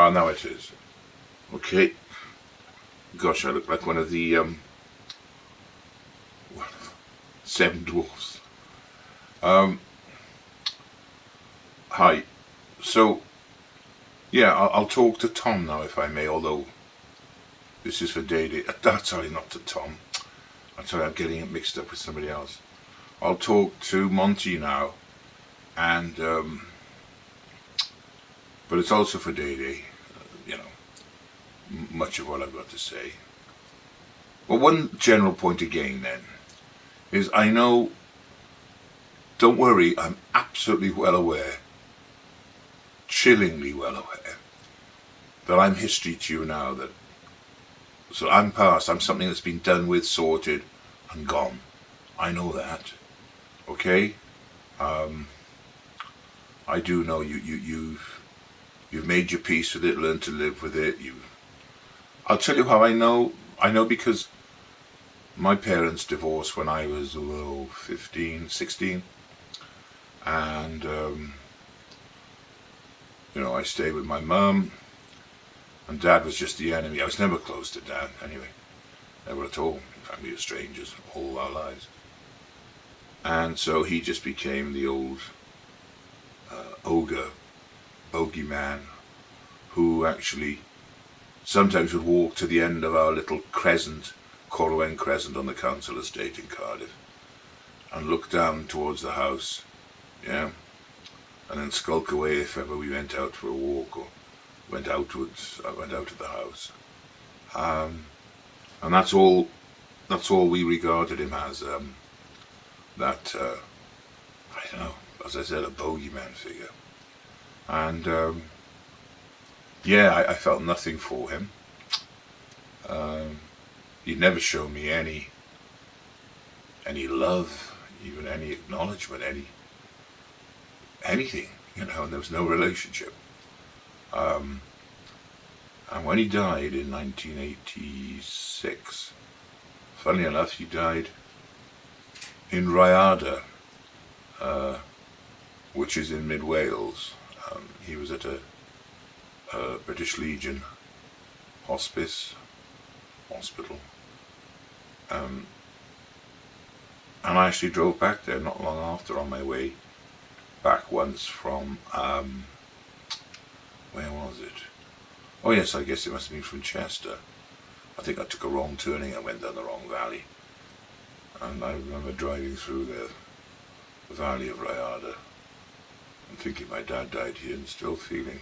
Ah, now it is. Okay. Gosh, I look like one of the 7 dwarfs. Hi. So, yeah, I'll talk to Tom now, if I may, although this is for Day. Sorry, not to Tom. I'm sorry, I'm getting it mixed up with somebody else. I'll talk to Monty now, and but it's also for Day. You know, much of what I've got to say. Well, one general point again then is I know. Don't worry, I'm absolutely well aware, chillingly well aware, that I'm history to you now. So I'm past. I'm something that's been done with, sorted, and gone. I know that. Okay. I do know you've made your peace with it, learned to live with it. I'll tell you how I know. I know because my parents divorced when I was 15, 16, and you know, I stayed with my mum, and Dad was just the enemy. I was never close to Dad anyway, never at all. In fact, we were strangers all our lives, and so he just became the old ogre, bogeyman, who actually sometimes would walk to the end of our little crescent, Corwen Crescent, on the council estate in Cardiff, and look down towards the house, yeah, and then skulk away if ever we went out for a walk or went outwards. I went out of the house, and that's all we regarded him as. That I don't know, as I said, a bogeyman figure, and yeah, I felt nothing for him. He'd never shown me any love, even any acknowledgement, anything, you know, and there was no relationship. And when he died in 1986, funnily enough, he died in Rhyada, which is in mid Wales. He was at a British Legion hospital, and I actually drove back there not long after on my way back once from where was it? Oh yes, I guess it must have been from Chester. I think I took a wrong turning. I went down the wrong valley, and I remember driving through the valley of Rhyada and thinking my dad died here, and still feeling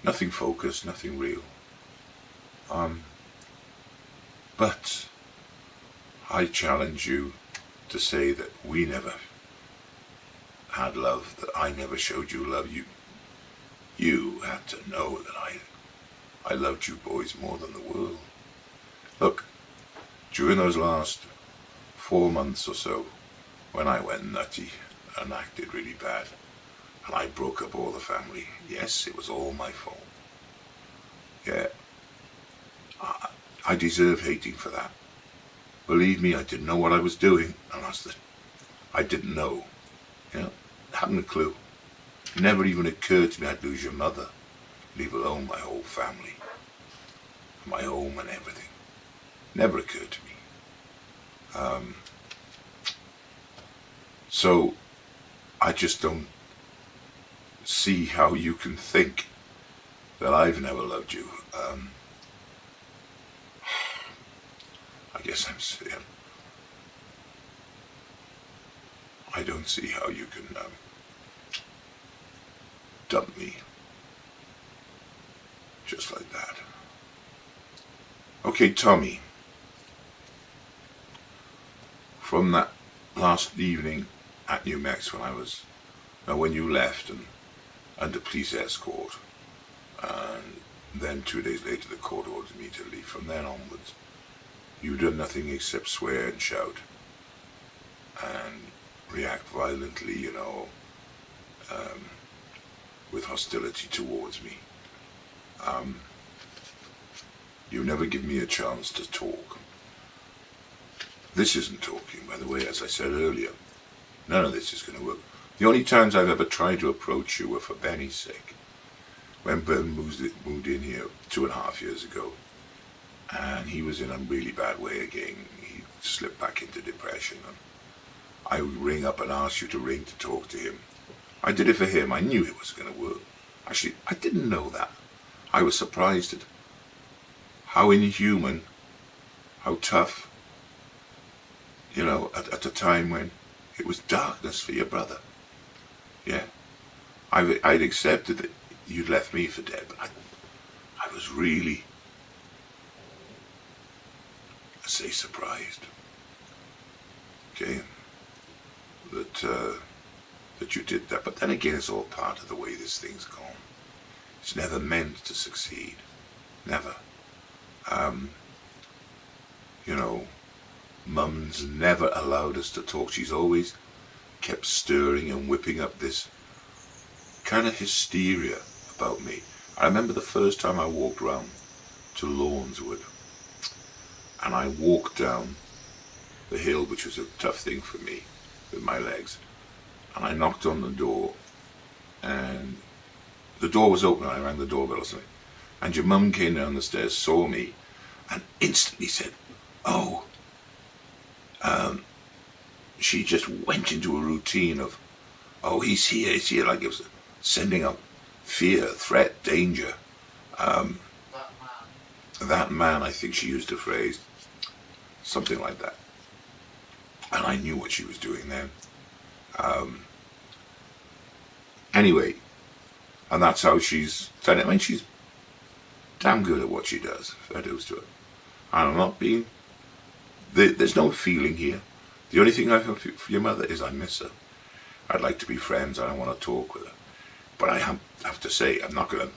nothing focused, nothing real. But I challenge you to say that we never had love, that I never showed you love. You had to know that I loved you boys more than the world. Look, during those last 4 months or so, when I went nutty and acted really bad, and I broke up all the family, yes, it was all my fault. Yeah, I deserve hating for that. Believe me, I didn't know what I was doing, and I didn't know. You know, hadn't a clue. Never even occurred to me I'd lose your mother, leave alone my whole family, my home and everything. Never occurred to me. So I just don't see how you can think that I've never loved you. I guess I'm saying I don't see how you can dump me just like that. Okay, Tommy, from that last evening at New Mex when you left and under police escort, and then 2 days later the court ordered me to leave. From then onwards, you've done nothing except swear and shout and react violently, you know, with hostility towards me. You never give me a chance to talk. This isn't talking, by the way, as I said earlier. None of this is going to work. The only times I've ever tried to approach you were for Benny's sake. when Ben moved in here 2.5 years ago, and he was in a really bad way again. He slipped back into depression, and I would ring up and ask you to ring to talk to him. I did it for him. I knew it was going to work. Actually, I didn't know that. I was surprised at how inhuman, how tough, you know, at a time when it was darkness for your brother. Yeah. I'd accepted that you'd left me for dead, but I was really, I say, surprised. Okay. That you did that. But then again, it's all part of the way this thing's gone. It's never meant to succeed. Never. You know, Mum's never allowed us to talk. She's always kept stirring and whipping up this kind of hysteria about me. I remember the first time I walked round to Lawnswood, and I walked down the hill, which was a tough thing for me with my legs, and I knocked on the door, and the door was open, and I rang the doorbell or something, and your mum came down the stairs, saw me, and instantly said, oh, she just went into a routine of, oh, he's here, like it was sending out fear, threat, danger. That man, I think she used the phrase, something like that. And I knew what she was doing then. Anyway, and that's how she's done it. I mean, she's damn good at what she does, fair dues to her. And I'm not being, there's no feeling here. The only thing I feel for your mother is I miss her. I'd like to be friends, and I want to talk with her. But I have to say, I'm not going to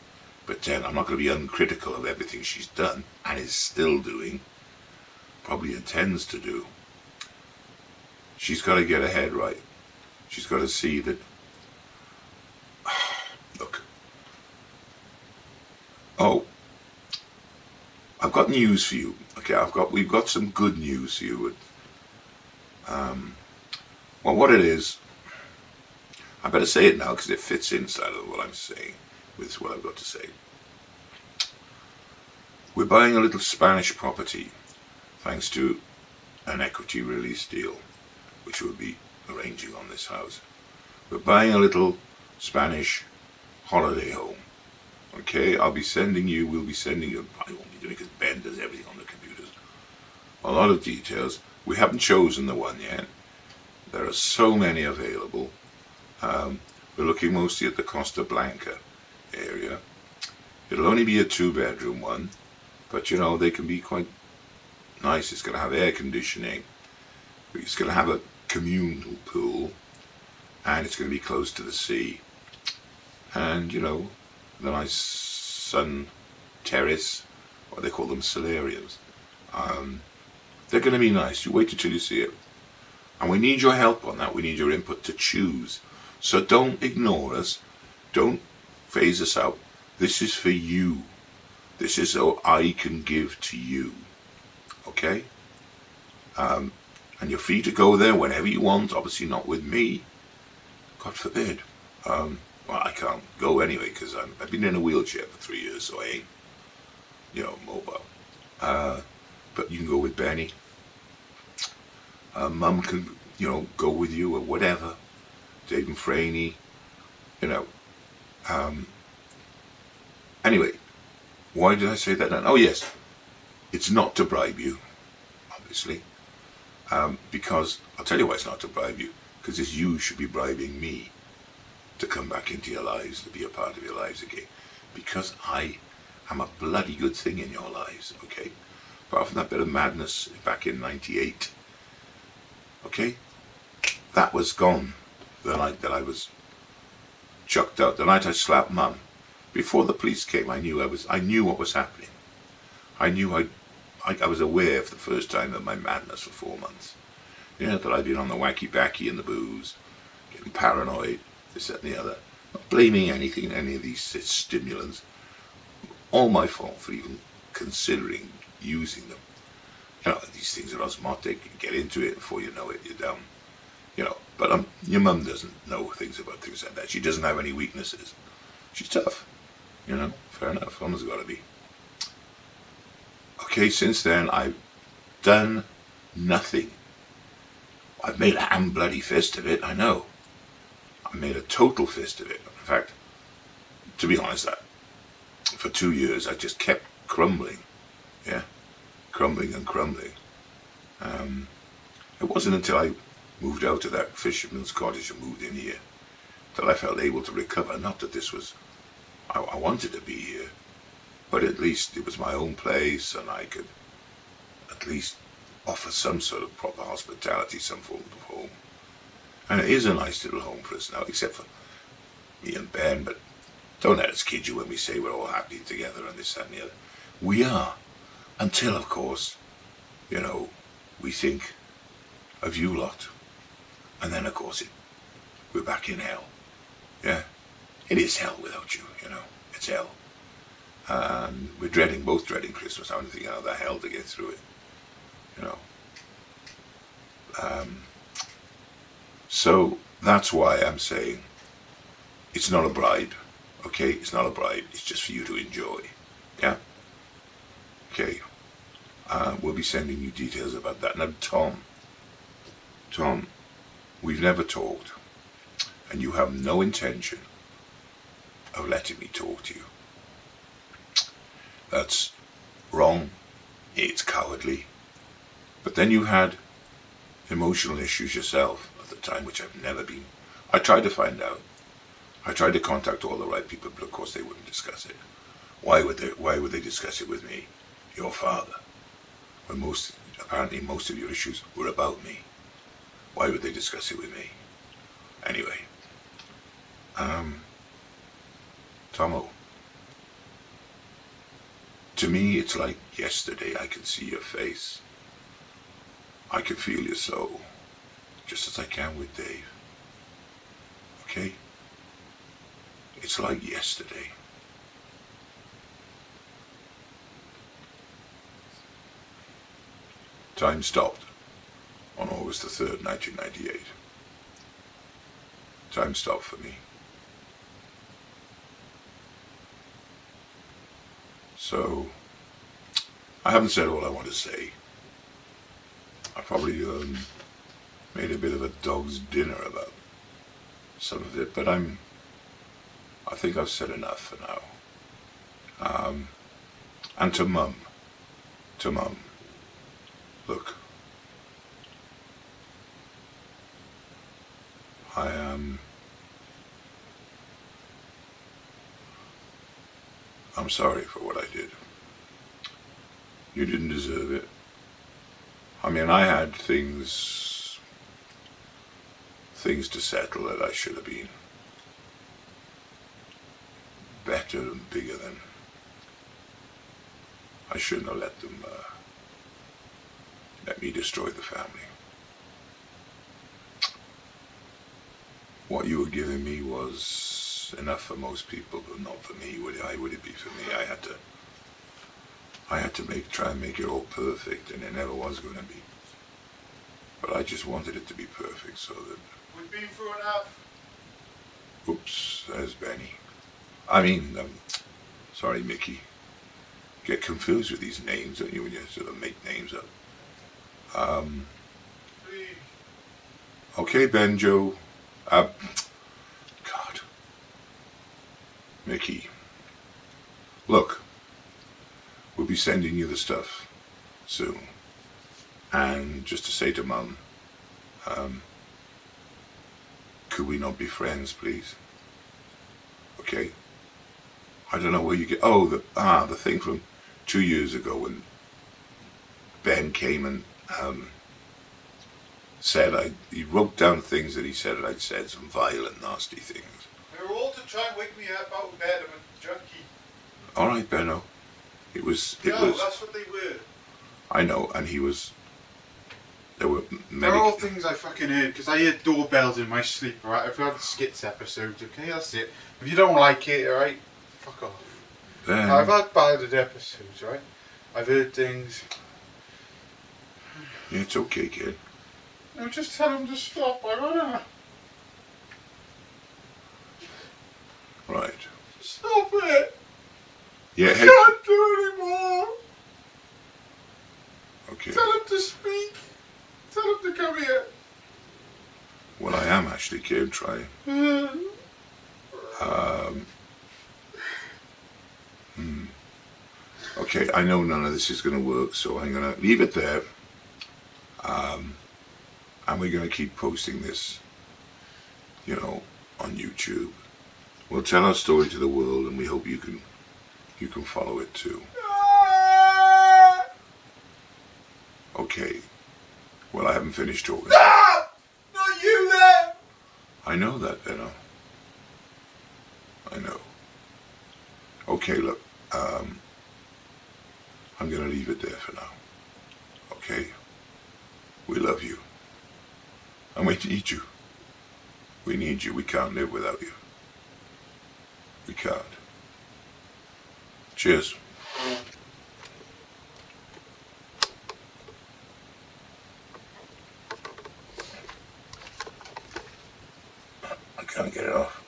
pretend, I'm not going to be uncritical of everything she's done, and is still doing, probably intends to do. She's got to get her head right. She's got to see that, look, oh, I've got news for you. Okay, we've got some good news for you. Well, what it is, I better say it now because it fits inside of what I'm saying, with what I've got to say. We're buying a little Spanish property, thanks to an equity release deal, which we'll be arranging on this house. We're buying a little Spanish holiday home. Okay, we'll be sending you, I won't be doing it because Ben does everything on the computers. A lot of details. We haven't chosen the one yet. There are so many available. We're looking mostly at the Costa Blanca area. It'll only be a 2-bedroom one, but you know, they can be quite nice. It's going to have air conditioning. It's going to have a communal pool, and it's going to be close to the sea. And you know, the nice sun terrace, or they call them solariums. They're going to be nice. You wait until you see it. And we need your help on that. We need your input to choose. So don't ignore us. Don't phase us out. This is for you. This is so I can give to you. Okay? And you're free to go there whenever you want. Obviously not with me. God forbid. Well, I can't go anyway because I've been in a wheelchair for 3 years, so I ain't, you know, mobile. But you can go with Benny. Mum can, you know, go with you or whatever. Dave and Franey, you know. Anyway, why did I say that now? Oh yes, it's not to bribe you, obviously. Because, I'll tell you why it's not to bribe you. Because it's you should be bribing me to come back into your lives, to be a part of your lives again. Because I am a bloody good thing in your lives, okay? Apart from that bit of madness back in '98, okay? That was gone the night that I was chucked out, the night I slapped Mum. Before the police came, I knew what was happening. I was aware for the first time of my madness for 4 months. You know, that I'd been on the wacky-backy and the booze, getting paranoid, this, that and the other. Not blaming anything, any of these stimulants. All my fault for even considering using them. You know, these things are osmotic. You get into it, before you know it, you're down. You know, but your mum doesn't know things about things like that. She doesn't have any weaknesses. She's tough. You know, fair enough. Someone's got to be. Okay, since then I've done nothing. I've made a ham bloody fist of it, I know. I made a total fist of it. In fact, to be honest, for 2 years I just kept crumbling. Yeah, crumbling and crumbling. It wasn't until I moved out of that fisherman's cottage and moved in here that I felt able to recover. Not that this was, I wanted to be here, but at least it was my own place and I could at least offer some sort of proper hospitality, some form of home. And it is a nice little home for us now, except for me and Ben, but don't let us kid you when we say we're all happy together and this, that and the other. We are, until, of course, you know, we think of you lot. And then, of course, we're back in hell. Yeah? It is hell without you, you know. It's hell. And we're both dreading Christmas. I want to think how the hell to get through it. You know. So that's why I'm saying it's not a bride. Okay? It's not a bride. It's just for you to enjoy. Yeah? Okay. We'll be sending you details about that. Now, Tom, we've never talked, and you have no intention of letting me talk to you. That's wrong. It's cowardly. But then you had emotional issues yourself at the time, which I've never been. I tried to find out. I tried to contact all the right people, but of course they wouldn't discuss it. Why would they discuss it with me, your father, when apparently most of your issues were about me? Why would they discuss it with me? Anyway, Tomo, to me it's like yesterday. I can see your face. I can feel your soul, just as I can with Dave. Okay? It's like yesterday. Time stopped on August the 3rd, 1998. Time stopped for me. So, I haven't said all I want to say. I probably made a bit of a dog's dinner about some of it, but I think I've said enough for now. And to Mum, look, I'm sorry for what I did. You didn't deserve it. I mean, I had things to settle that I should have been better and bigger than. I shouldn't have let me destroy the family. What you were giving me was enough for most people, but not for me. Why would it be for me? I had to try and make it all perfect, and it never was going to be. But I just wanted it to be perfect so that... We've been through enough. Oops, there's Benny. I mean, sorry, Mickey. Get confused with these names, don't you, when you sort of make names up. Okay, Benjo. God. Mickey. Look, we'll be sending you the stuff soon. And just to say to Mum, could we not be friends, please? Okay? I don't know where you get... Oh, the thing from 2 years ago when Ben came and said he wrote down things that he said that I'd said, some violent, nasty things. They were all to try and wake me up out of bed. I'm a junkie. All right, Benno. It was... that's what they were. I know, and he was... They're all things I fucking heard, because I hear doorbells in my sleep, right? I've had skits episodes, okay? That's it. If you don't like it, alright? Fuck off. Ben. I've had bad episodes, right? I've heard things. Yeah, it's okay, kid. No, just tell him to stop. I don't know. Right. Stop it! Yeah, I hey. can't do it anymore. Okay. Tell him to speak. Tell him to come here. Well, I am actually, Kate. I'm trying. Okay, I know none of this is going to work, so I'm going to leave it there. And we're going to keep posting this, you know, on YouTube. We'll tell our story to the world, and we hope you can follow it too. Okay. Well, I haven't finished talking. No! Not you there! I know that, Benno. I know. Okay, look. I'm going to leave it there for now. Okay? We love you. And we need you. We need you. We can't live without you. We can't. Cheers. I can't get it off.